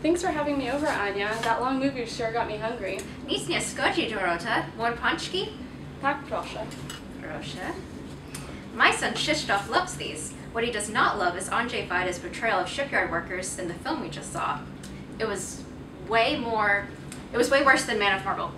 Thanks for having me over, Anya. That long movie sure got me hungry. Nic nie szkodzi, Dorota. More pączki? Tak, proszę. Proszę. My son Krzysztof loves these. What he does not love is Andrzej Wajda's portrayal of shipyard workers in the film we just saw. It was way worse than Man of Marble.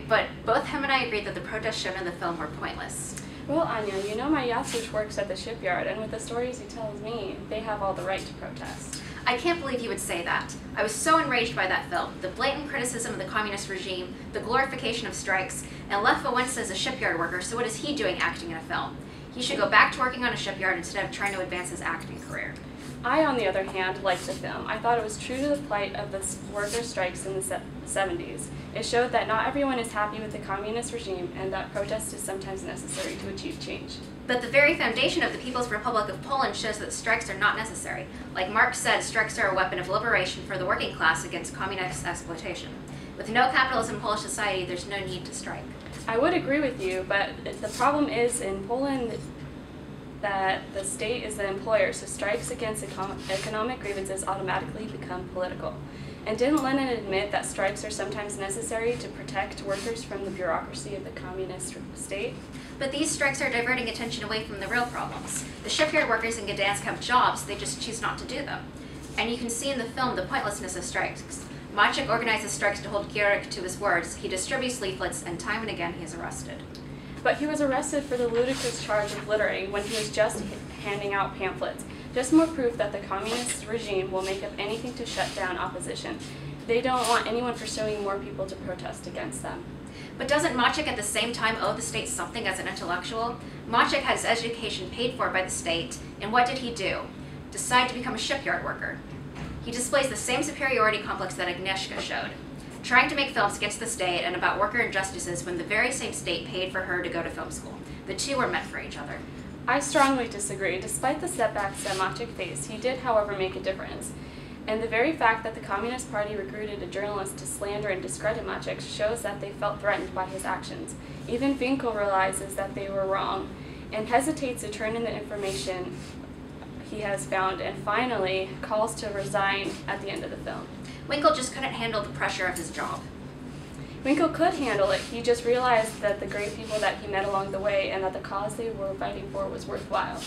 But both him and I agreed that the protests shown in the film were pointless. Well, Anya, you know my Yasush works at the shipyard, and with the stories he tells me, they have all the right to protest. I can't believe you would say that. I was so enraged by that film. The blatant criticism of the communist regime, the glorification of strikes, and Lech Wałęsa is a shipyard worker, so what is he doing acting in a film? He should go back to working on a shipyard instead of trying to advance his acting career. I, on the other hand, liked the film. I thought it was true to the plight of the worker strikes in the 70s. It showed that not everyone is happy with the communist regime and that protest is sometimes necessary to achieve change. But the very foundation of the People's Republic of Poland shows that strikes are not necessary. Like Marx said, strikes are a weapon of liberation for the working class against communist exploitation. With no capitalism in Polish society, there's no need to strike. I would agree with you, but the problem is in Poland that the state is the employer, so strikes against economic grievances automatically become political. And didn't Lenin admit that strikes are sometimes necessary to protect workers from the bureaucracy of the communist state? But these strikes are diverting attention away from the real problems. The shipyard workers in Gdansk have jobs, they just choose not to do them. And you can see in the film the pointlessness of strikes. Maciek organizes strikes to hold Gierek to his words, he distributes leaflets, and time and again he is arrested. But he was arrested for the ludicrous charge of littering when he was just handing out pamphlets. Just more proof that the communist regime will make up anything to shut down opposition. They don't want anyone pursuing more people to protest against them. But doesn't Maciek at the same time owe the state something as an intellectual? Maciek had his education paid for by the state, and what did he do? Decide to become a shipyard worker. He displays the same superiority complex that Agnieszka showed, trying to make films against the state and about worker injustices when the very same state paid for her to go to film school. The two were meant for each other. I strongly disagree. Despite the setbacks that Maciek faced, he did, however, make a difference. And the very fact that the Communist Party recruited a journalist to slander and discredit Maciek shows that they felt threatened by his actions. Even Winkel realizes that they were wrong and hesitates to turn in the information he has found and finally calls to resign at the end of the film. Winkel just couldn't handle the pressure of his job. Winkel could handle it. He just realized that the great people that he met along the way and that the cause they were fighting for was worthwhile.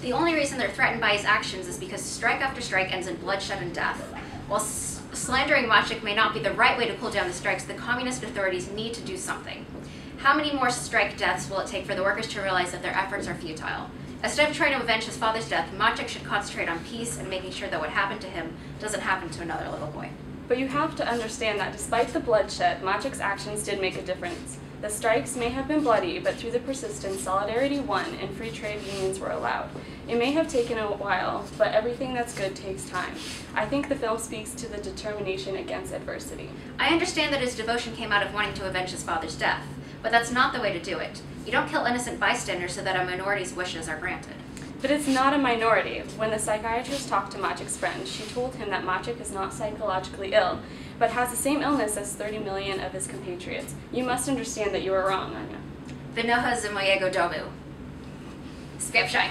The only reason they're threatened by his actions is because strike after strike ends in bloodshed and death. While slandering Maciek may not be the right way to cool down the strikes, the communist authorities need to do something. How many more strike deaths will it take for the workers to realize that their efforts are futile? Instead of trying to avenge his father's death, Maciek should concentrate on peace and making sure that what happened to him doesn't happen to another little boy. But you have to understand that despite the bloodshed, Maciek's actions did make a difference. The strikes may have been bloody, but through the persistence, solidarity won and free trade unions were allowed. It may have taken a while, but everything that's good takes time. I think the film speaks to the determination against adversity. I understand that his devotion came out of wanting to avenge his father's death, but that's not the way to do it. You don't kill innocent bystanders so that a minority's wishes are granted. But it's not a minority. When the psychiatrist talked to Maciek's friend, she told him that Maciek is not psychologically ill, but has the same illness as 30 million of his compatriots. You must understand that you are wrong, Anya. Wynocha z mojego domu. Spieprzaj.